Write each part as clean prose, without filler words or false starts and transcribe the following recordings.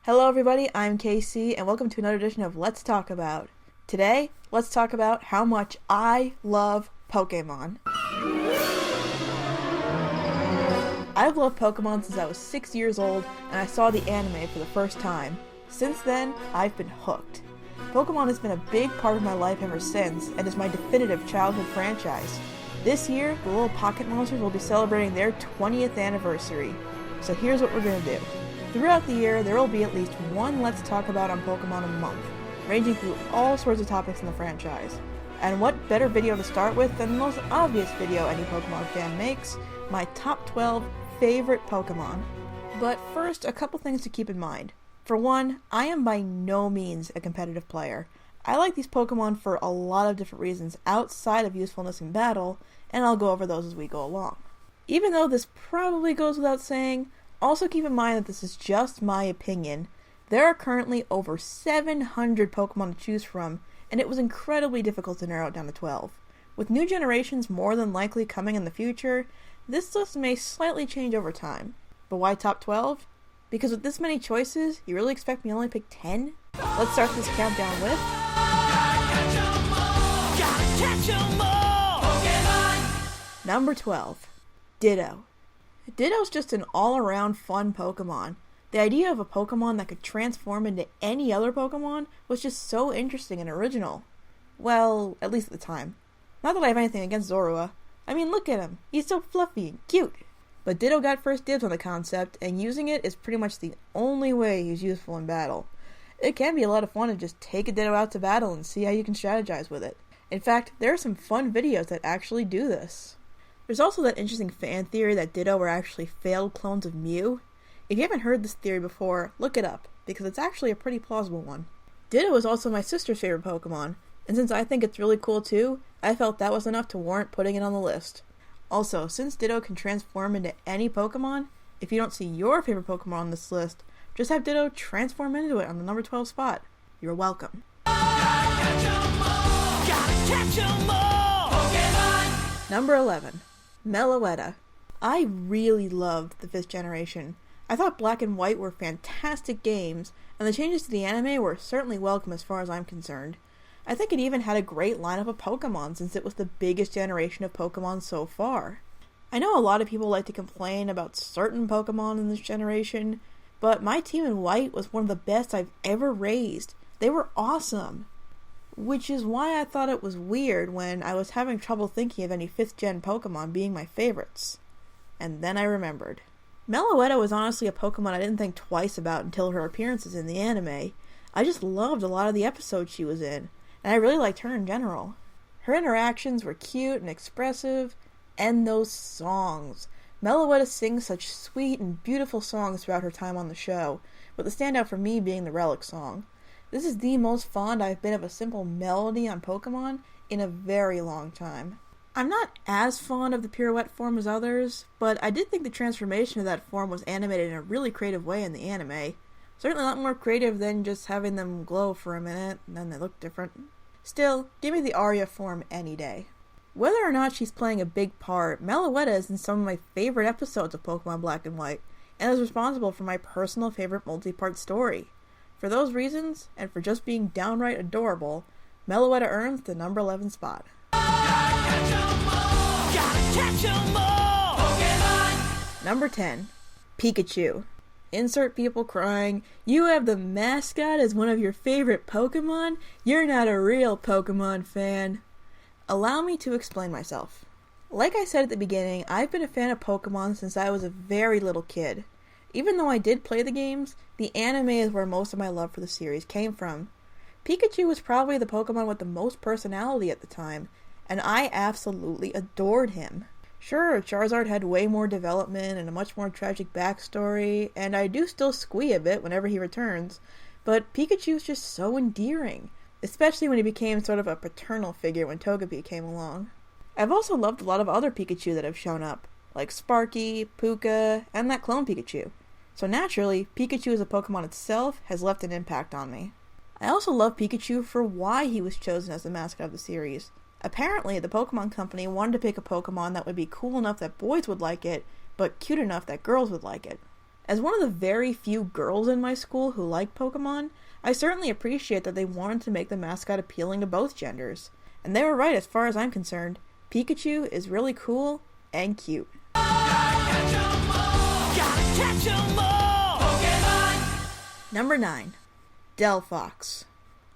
Hello everybody, I'm Casey, and welcome to another edition of Let's Talk About. Today, let's talk about how much I love Pokémon. I've loved Pokémon since I was 6 years old, and I saw the anime for the first time. Since then, I've been hooked. Pokémon has been a big part of my life ever since, and is my definitive childhood franchise. This year, the little pocket monsters will be celebrating their 20th anniversary. So here's what we're going to do. Throughout the year, there will be at least one Let's Talk About on Pokémon a month, ranging through all sorts of topics in the franchise. And what better video to start with than the most obvious video any Pokémon fan makes, my top 12 favorite Pokémon. But first, a couple things to keep in mind. For one, I am by no means a competitive player. I like these Pokémon for a lot of different reasons outside of usefulness in battle, and I'll go over those as we go along. Even though this probably goes without saying, also keep in mind that this is just my opinion. There are currently over 700 Pokemon to choose from, and it was incredibly difficult to narrow it down to 12. With new generations more than likely coming in the future, this list may slightly change over time. But why top 12? Because with this many choices, you really expect me to only pick 10? Let's start this countdown with... Number 12. Ditto. Ditto's just an all-around fun Pokemon. The idea of a Pokemon that could transform into any other Pokemon was just so interesting and original. Well, at least at the time. Not that I have anything against Zorua. I mean, look at him. He's so fluffy and cute. But Ditto got first dibs on the concept, and using it is pretty much the only way he's useful in battle. It can be a lot of fun to just take a Ditto out to battle and see how you can strategize with it. In fact, there are some fun videos that actually do this. There's also that interesting fan theory that Ditto were actually failed clones of Mew. If you haven't heard this theory before, look it up, because it's actually a pretty plausible one. Ditto is also my sister's favorite Pokemon, and since I think it's really cool too, I felt that was enough to warrant putting it on the list. Also, since Ditto can transform into any Pokemon, if you don't see your favorite Pokemon on this list, just have Ditto transform into it on the number 12 spot. You're welcome. Number 11. Meloetta. I really loved the 5th generation. I thought Black and White were fantastic games, and the changes to the anime were certainly welcome as far as I'm concerned. I think it even had a great lineup of Pokemon since it was the biggest generation of Pokemon so far. I know a lot of people like to complain about certain Pokemon in this generation, but my team in White was one of the best I've ever raised. They were awesome. Which is why I thought it was weird when I was having trouble thinking of any 5th gen Pokemon being my favorites. And then I remembered. Meloetta was honestly a Pokemon I didn't think twice about until her appearances in the anime. I just loved a lot of the episodes she was in, and I really liked her in general. Her interactions were cute and expressive, and those songs. Meloetta sings such sweet and beautiful songs throughout her time on the show, with the standout for me being the Relic song. This is the most fond I've been of a simple melody on Pokemon in a very long time. I'm not as fond of the pirouette form as others, but I did think the transformation of that form was animated in a really creative way in the anime. Certainly a lot more creative than just having them glow for a minute, and then they look different. Still, give me the Aria form any day. Whether or not she's playing a big part, Meloetta is in some of my favorite episodes of Pokemon Black and White, and is responsible for my personal favorite multi-part story. For those reasons, and for just being downright adorable, Meloetta earns the number 11 spot. Number 10. Pikachu. Insert people crying, "You have the mascot as one of your favorite Pokemon? You're not a real Pokemon fan." Allow me to explain myself. Like I said at the beginning, I've been a fan of Pokemon since I was a very little kid. Even though I did play the games, the anime is where most of my love for the series came from. Pikachu was probably the Pokemon with the most personality at the time, and I absolutely adored him. Sure, Charizard had way more development and a much more tragic backstory, and I do still squee a bit whenever he returns, but Pikachu's just so endearing, especially when he became sort of a paternal figure when Togepi came along. I've also loved a lot of other Pikachu that have shown up, like Sparky, Puka, and that clone Pikachu. So naturally, Pikachu as a Pokemon itself has left an impact on me. I also love Pikachu for why he was chosen as the mascot of the series. Apparently, the Pokemon Company wanted to pick a Pokemon that would be cool enough that boys would like it, but cute enough that girls would like it. As one of the very few girls in my school who like Pokemon, I certainly appreciate that they wanted to make the mascot appealing to both genders. And they were right as far as I'm concerned. Pikachu is really cool and cute. Number 9. Delphox.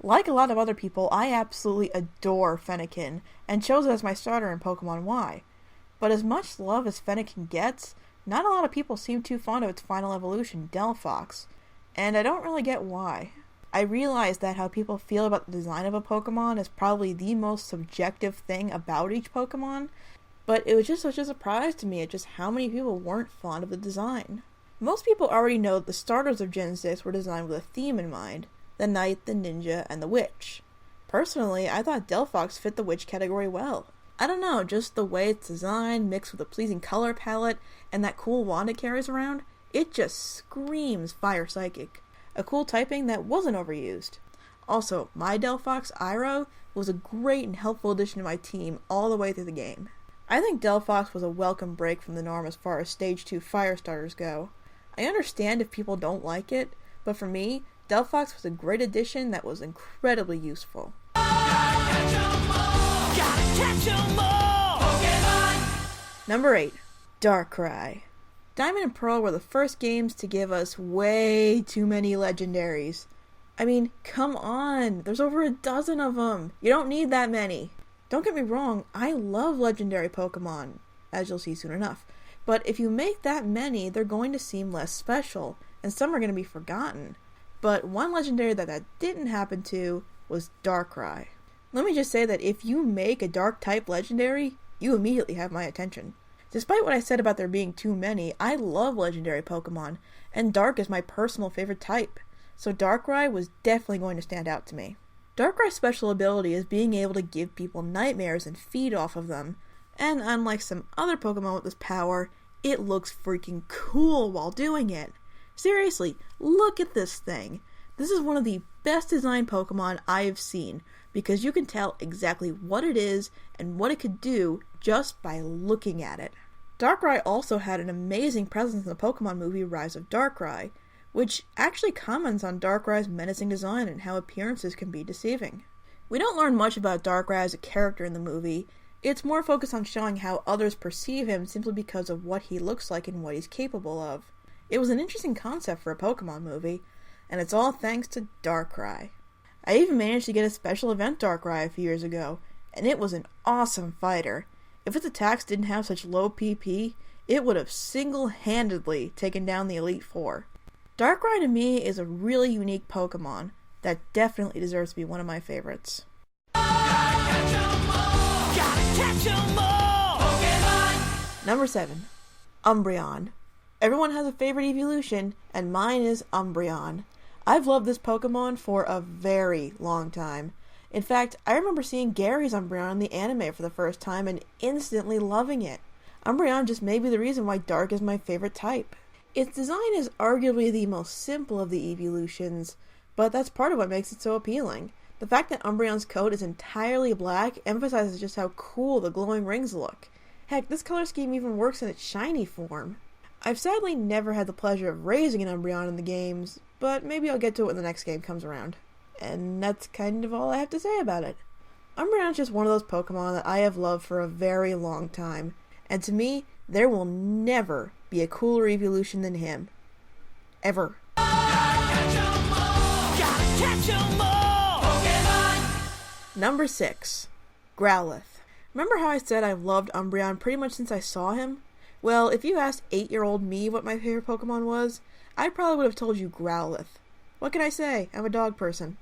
Like a lot of other people, I absolutely adore Fennekin, and chose it as my starter in Pokemon Y. But as much love as Fennekin gets, not a lot of people seem too fond of its final evolution, Delphox, and I don't really get why. I realize that how people feel about the design of a Pokemon is probably the most subjective thing about each Pokemon, but it was just such a surprise to me at just how many people weren't fond of the design. Most people already know that the starters of Gen 6 were designed with a theme in mind: the knight, the ninja, and the witch. Personally, I thought Delphox fit the witch category well. I don't know, just the way it's designed, mixed with a pleasing color palette, and that cool wand it carries around, it just screams Fire Psychic. A cool typing that wasn't overused. Also, my Delphox, Iroh, was a great and helpful addition to my team all the way through the game. I think Delphox was a welcome break from the norm as far as Stage 2 fire starters go. I understand if people don't like it, but for me, Delphox was a great addition that was incredibly useful. Number 8. Darkrai. Diamond and Pearl were the first games to give us way too many legendaries. I mean, come on, there's over a dozen of them. You don't need that many. Don't get me wrong, I love legendary Pokemon, as you'll see soon enough. But if you make that many, they're going to seem less special, and some are going to be forgotten. But one legendary that didn't happen to was Darkrai. Let me just say that if you make a Dark-type legendary, you immediately have my attention. Despite what I said about there being too many, I love legendary Pokemon, and Dark is my personal favorite type, so Darkrai was definitely going to stand out to me. Darkrai's special ability is being able to give people nightmares and feed off of them, and unlike some other Pokemon with this power, it looks freaking cool while doing it. Seriously, look at this thing. This is one of the best designed Pokemon I have seen, because you can tell exactly what it is and what it could do just by looking at it. Darkrai also had an amazing presence in the Pokemon movie Rise of Darkrai, which actually comments on Darkrai's menacing design and how appearances can be deceiving. We don't learn much about Darkrai as a character in the movie. It's more focused on showing how others perceive him simply because of what he looks like and what he's capable of. It was an interesting concept for a Pokemon movie, and it's all thanks to Darkrai. I even managed to get a special event Darkrai a few years ago, and it was an awesome fighter. If its attacks didn't have such low PP, it would have single-handedly taken down the Elite Four. Darkrai to me is a really unique Pokemon that definitely deserves to be one of my favorites. Number 7. Umbreon. Everyone has a favorite evolution, and mine is Umbreon. I've loved this Pokemon for a very long time. In fact, I remember seeing Gary's Umbreon in the anime for the first time and instantly loving it. Umbreon just may be the reason why Dark is my favorite type. Its design is arguably the most simple of the evolutions, but that's part of what makes it so appealing. The fact that Umbreon's coat is entirely black emphasizes just how cool the glowing rings look. Heck, this color scheme even works in its shiny form. I've sadly never had the pleasure of raising an Umbreon in the games, but maybe I'll get to it when the next game comes around. And that's kind of all I have to say about it. Umbreon's just one of those Pokemon that I have loved for a very long time, and to me, there will never be a cooler evolution than him. Ever. Number 6. Growlithe. Remember how I said I've loved Umbreon pretty much since I saw him? Well, if you asked 8-year-old me what my favorite Pokemon was, I probably would have told you Growlithe. What can I say? I'm a dog person.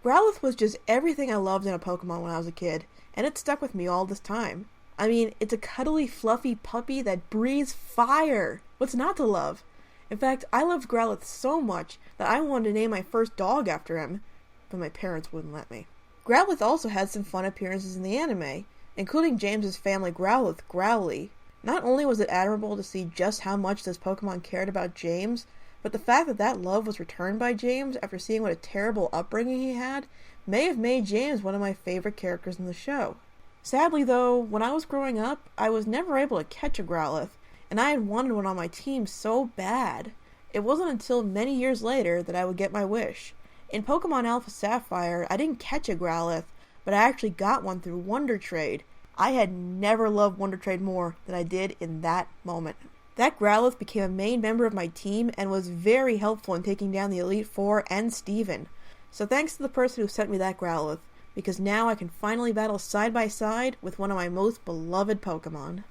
Growlithe was just everything I loved in a Pokemon when I was a kid, and it stuck with me all this time. I mean, it's a cuddly, fluffy puppy that breathes fire. What's not to love? In fact, I loved Growlithe so much that I wanted to name my first dog after him, but my parents wouldn't let me. Growlithe also had some fun appearances in the anime, including James's family Growlithe, Growly. Not only was it admirable to see just how much this Pokemon cared about James, but the fact that that love was returned by James after seeing what a terrible upbringing he had may have made James one of my favorite characters in the show. Sadly though, when I was growing up, I was never able to catch a Growlithe, and I had wanted one on my team so bad. It wasn't until many years later that I would get my wish. In Pokemon Alpha Sapphire, I didn't catch a Growlithe, but I actually got one through Wonder Trade. I had never loved Wonder Trade more than I did in that moment. That Growlithe became a main member of my team and was very helpful in taking down the Elite Four and Steven. So thanks to the person who sent me that Growlithe, because now I can finally battle side by side with one of my most beloved Pokemon.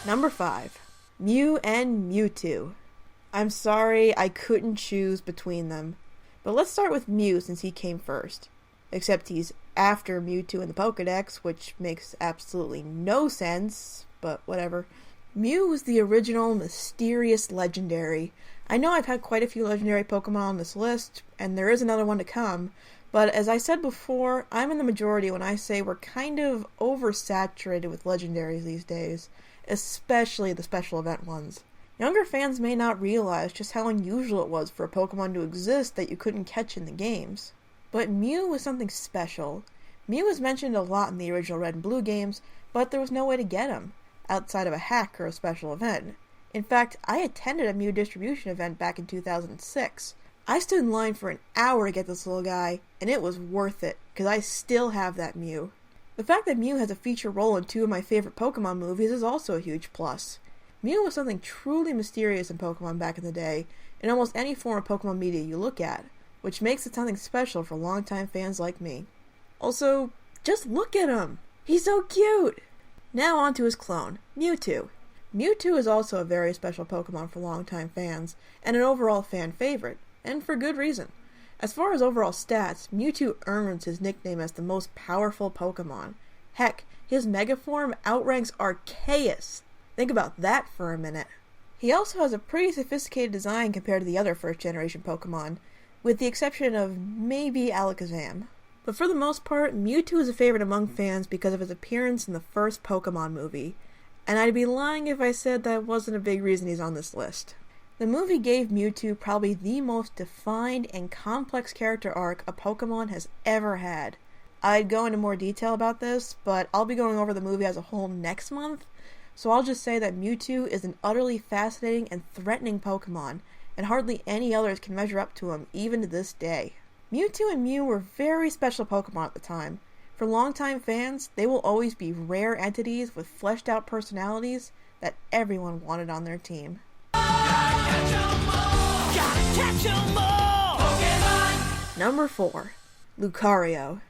Number 5. Mew and Mewtwo. I'm sorry, I couldn't choose between them. But let's start with Mew since he came first. Except he's after Mewtwo in the Pokedex, which makes absolutely no sense, but whatever. Mew was the original mysterious legendary. I know I've had quite a few legendary Pokemon on this list, and there is another one to come, but as I said before, I'm in the majority when I say we're kind of oversaturated with legendaries these days, especially the special event ones. Younger fans may not realize just how unusual it was for a Pokemon to exist that you couldn't catch in the games. But Mew was something special. Mew was mentioned a lot in the original Red and Blue games, but there was no way to get him, outside of a hack or a special event. In fact, I attended a Mew distribution event back in 2006. I stood in line for an hour to get this little guy, and it was worth it, because I still have that Mew. The fact that Mew has a feature role in 2 of my favorite Pokemon movies is also a huge plus. Mew was something truly mysterious in Pokemon back in the day, in almost any form of Pokemon media you look at, which makes it something special for longtime fans like me. Also, just look at him! He's so cute! Now on to his clone, Mewtwo. Mewtwo is also a very special Pokemon for longtime fans, and an overall fan favorite, and for good reason. As far as overall stats, Mewtwo earns his nickname as the most powerful Pokemon. Heck, his Mega Form outranks Arceus! Think about that for a minute. He also has a pretty sophisticated design compared to the other first-generation Pokemon, with the exception of maybe Alakazam. But for the most part, Mewtwo is a favorite among fans because of his appearance in the first Pokemon movie, and I'd be lying if I said that wasn't a big reason he's on this list. The movie gave Mewtwo probably the most defined and complex character arc a Pokemon has ever had. I'd go into more detail about this, but I'll be going over the movie as a whole next month, so I'll just say that Mewtwo is an utterly fascinating and threatening Pokemon, and hardly any others can measure up to him even to this day. Mewtwo and Mew were very special Pokemon at the time. For longtime fans, they will always be rare entities with fleshed out personalities that everyone wanted on their team. Number 4. Lucario.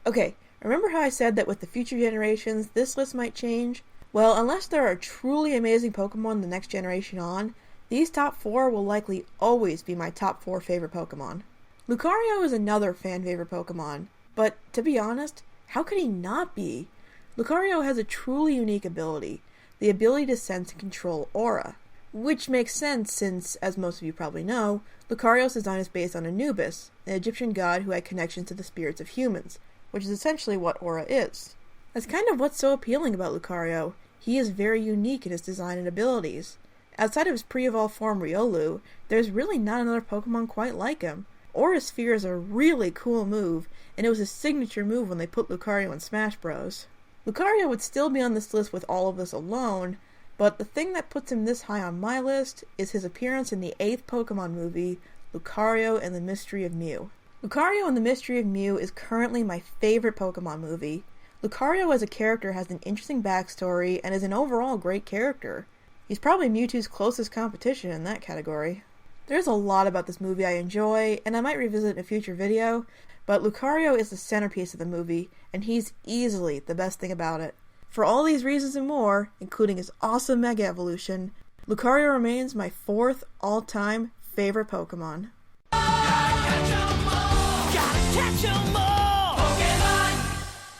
Okay, remember how I said that with the future generations, this list might change? Well, unless there are truly amazing Pokemon the next generation on, these top 4 will likely always be my top 4 favorite Pokemon. Lucario is another fan favorite Pokemon, but to be honest, how could he not be? Lucario has a truly unique ability, the ability to sense and control aura. Which makes sense since, as most of you probably know, Lucario's design is based on Anubis, an Egyptian god who had connections to the spirits of humans, which is essentially what aura is. That's kind of what's so appealing about Lucario. He is very unique in his design and abilities. Outside of his pre-evolved form Riolu, there's really not another Pokemon quite like him. Aura Sphere is a really cool move, and it was his signature move when they put Lucario in Smash Bros. Lucario would still be on this list with all of this alone, but the thing that puts him this high on my list is his appearance in the 8th Pokemon movie, Lucario and the Mystery of Mew. Lucario and the Mystery of Mew is currently my favorite Pokemon movie. Lucario as a character has an interesting backstory and is an overall great character. He's probably Mewtwo's closest competition in that category. There's a lot about this movie I enjoy, and I might revisit in a future video, but Lucario is the centerpiece of the movie, and he's easily the best thing about it. For all these reasons and more, including his awesome Mega Evolution, Lucario remains my 4th all-time favorite Pokemon.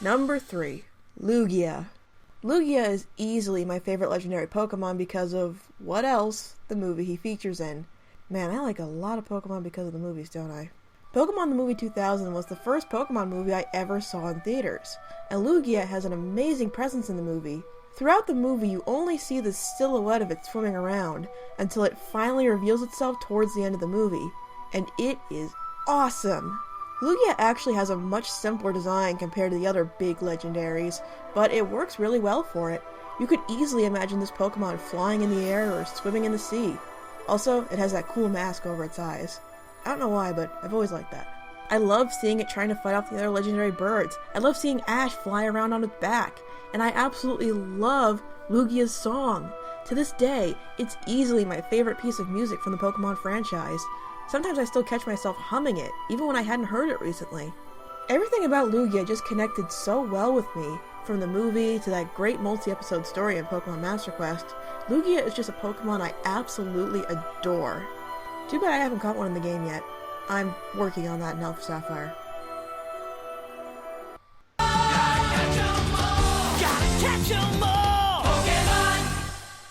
Number 3. Lugia. Lugia is easily my favorite legendary Pokemon because of, what else, the movie he features in. Man, I like a lot of Pokemon because of the movies, don't I? Pokemon the Movie 2000 was the first Pokemon movie I ever saw in theaters, and Lugia has an amazing presence in the movie. Throughout the movie, you only see the silhouette of it swimming around, until it finally reveals itself towards the end of the movie, and it is awesome! Lugia actually has a much simpler design compared to the other big legendaries, but it works really well for it. You could easily imagine this Pokemon flying in the air or swimming in the sea. Also, it has that cool mask over its eyes. I don't know why, but I've always liked that. I love seeing it trying to fight off the other legendary birds. I love seeing Ash fly around on its back. And I absolutely love Lugia's song. To this day, it's easily my favorite piece of music from the Pokemon franchise. Sometimes I still catch myself humming it, even when I hadn't heard it recently. Everything about Lugia just connected so well with me, from the movie to that great multi-episode story in Pokemon Master Quest. Lugia is just a Pokemon I absolutely adore. Too bad I haven't caught one in the game yet. I'm working on that in Alpha Sapphire.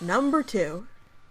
Number 2.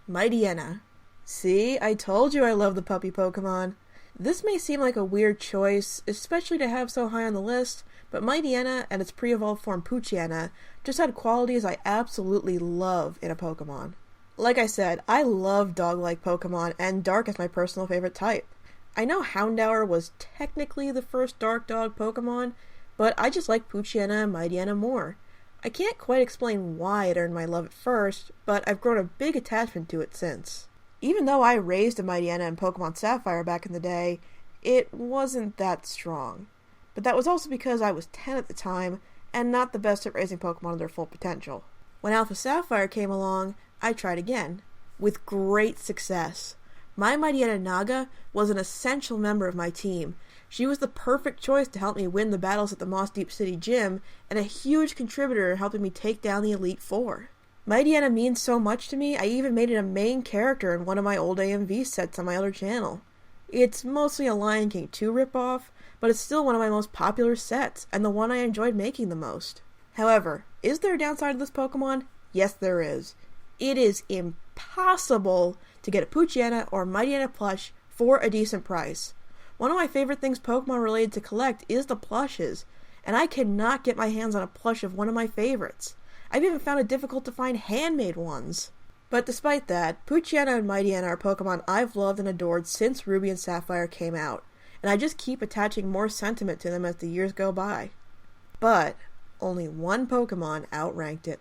Mightyena. See, I told you I love the puppy Pokemon. This may seem like a weird choice, especially to have so high on the list, but Mightyena and its pre-evolved form Poochyena just had qualities I absolutely love in a Pokemon. Like I said, I love dog-like Pokemon, and Dark is my personal favorite type. I know Houndour was technically the first dark dog Pokemon, but I just like Poochyena and Mightyena more. I can't quite explain why it earned my love at first, but I've grown a big attachment to it since. Even though I raised a Mightyena in Pokemon Sapphire back in the day, it wasn't that strong. But that was also because I was 10 at the time, and not the best at raising Pokemon to their full potential. When Alpha Sapphire came along, I tried again, with great success. My Mightyena Naga was an essential member of my team. She was the perfect choice to help me win the battles at the Moss Deep City Gym, and a huge contributor in helping me take down the Elite Four. Mightyena means so much to me, I even made it a main character in one of my old AMV sets on my other channel. It's mostly a Lion King 2 ripoff, but it's still one of my most popular sets, and the one I enjoyed making the most. However, is there a downside to this Pokemon? Yes, there is. It is impossible to get a Poochyena or Mightyena plush for a decent price. One of my favorite things Pokemon related to collect is the plushes, and I cannot get my hands on a plush of one of my favorites. I've even found it difficult to find handmade ones. But despite that, Poochyena and Mightyena are Pokemon I've loved and adored since Ruby and Sapphire came out, and I just keep attaching more sentiment to them as the years go by. But only one Pokemon outranked it.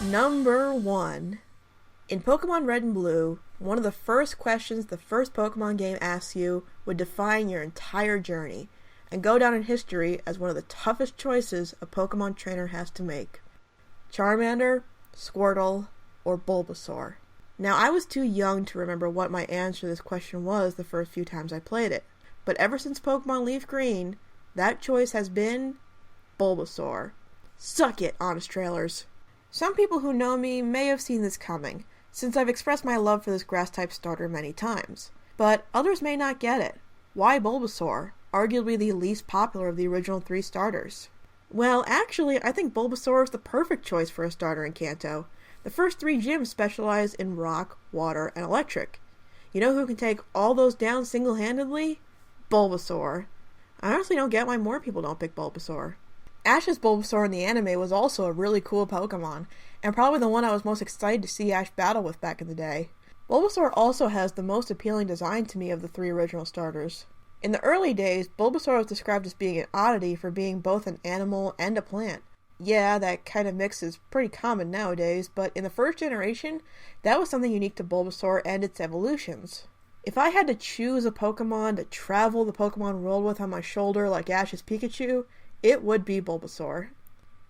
Number 1. In Pokemon Red and Blue, one of the first questions the first Pokemon game asks you would define your entire journey, and go down in history as one of the toughest choices a Pokemon trainer has to make. Charmander, Squirtle, or Bulbasaur? Now, I was too young to remember what my answer to this question was the first few times I played it, but ever since Pokemon Leaf Green, that choice has been Bulbasaur. Suck it, honest trailers. Some people who know me may have seen this coming, since I've expressed my love for this grass-type starter many times. But others may not get it. Why Bulbasaur, arguably the least popular of the original 3 starters? Well, actually, I think Bulbasaur is the perfect choice for a starter in Kanto. The first 3 gyms specialize in rock, water, and electric. You know who can take all those down single-handedly? Bulbasaur. I honestly don't get why more people don't pick Bulbasaur. Ash's Bulbasaur in the anime was also a really cool Pokemon, and probably the one I was most excited to see Ash battle with back in the day. Bulbasaur also has the most appealing design to me of the 3 original starters. In the early days, Bulbasaur was described as being an oddity for being both an animal and a plant. Yeah, that kind of mix is pretty common nowadays, but in the first generation, that was something unique to Bulbasaur and its evolutions. If I had to choose a Pokemon to travel the Pokemon world with on my shoulder like Ash's Pikachu, it would be Bulbasaur.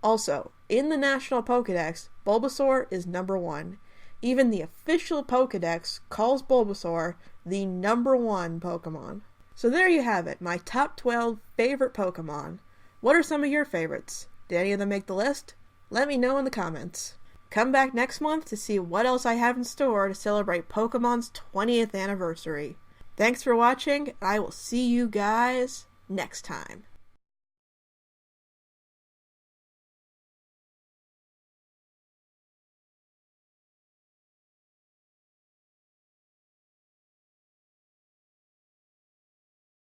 Also, in the National Pokédex, Bulbasaur is number 1. Even the official Pokédex calls Bulbasaur the number 1 Pokemon. So there you have it, my top 12 favorite Pokemon. What are some of your favorites? Did any of them make the list? Let me know in the comments. Come back next month to see what else I have in store to celebrate Pokemon's 20th anniversary. Thanks for watching, and I will see you guys next time.